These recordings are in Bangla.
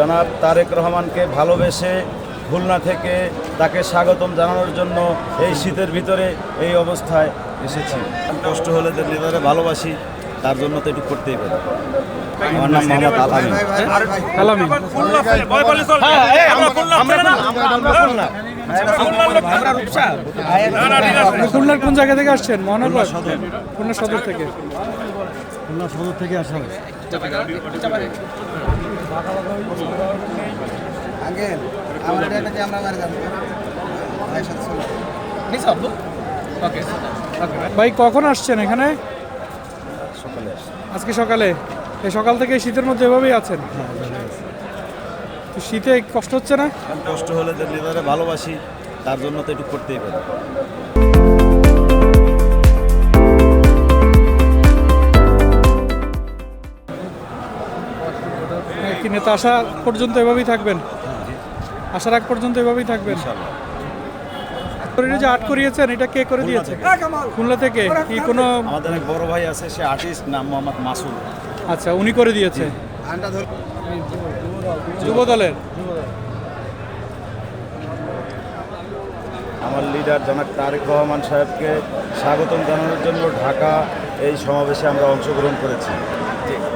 জনাব তারেক রহমানকে ভালোবেসে খুলনা থেকে তাকে স্বাগতম জানানোর জন্য এই শীতের ভিতরে এই অবস্থায় এসেছি। কষ্ট হলে যে নেতারে ভালোবাসি, তার জন্য তো একটু করতেই পারি। আমার নাম মোহাম্মদ আলামিন। খুলনার কোন জায়গা থেকে আসছেন? মহানগর, খুলনা সদর থেকে। খুলনা সদর থেকে আসা হয়েছে। ভাই কখন আসছেন এখানে? সকালে আসছি। আজকে সকালে। এই সকাল থেকে শীতের মধ্যে এভাবেই আছেন? তো শীতে কষ্ট হচ্ছে না? কষ্ট হলে যে নেতারে ভালোবাসি, তার জন্য তো একটু করতেই পারি। কি নেতা আসা পর্যন্ত এভাবেই থাকবেন? আসার আগ পর্যন্ত এভাবেই থাকবেন? যে আর্ট করিয়েছেন, এটা কে করে দিয়েছে? খুলনা থেকে। কি কোনো আমাদের এক বড় ভাই আছে, সে আর্টিস্ট, নাম মোহাম্মদ মাসুদ। আচ্ছা, উনি করে দিয়েছে যুব দলের। আমার লিডার জনাব তারেক রহমান সাহেবকে স্বাগতম জানানোর জন্য ঢাকা এই সমাবেশে আমরা অংশগ্রহণ করেছি।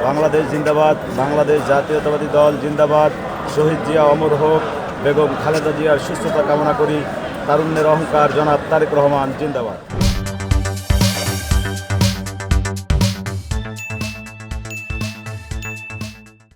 বাংলাদেশ জিন্দাবাদ, বাংলাদেশ জাতীয়তাবাদী দল জিন্দাবাদ, শহীদ জিয়া অমর হোক, বেগম খালেদা জিয়ার সুস্থতা কামনা করি। তারুণ্যের অহংকার জনাব তারেক রহমান জিন্দাবাদ।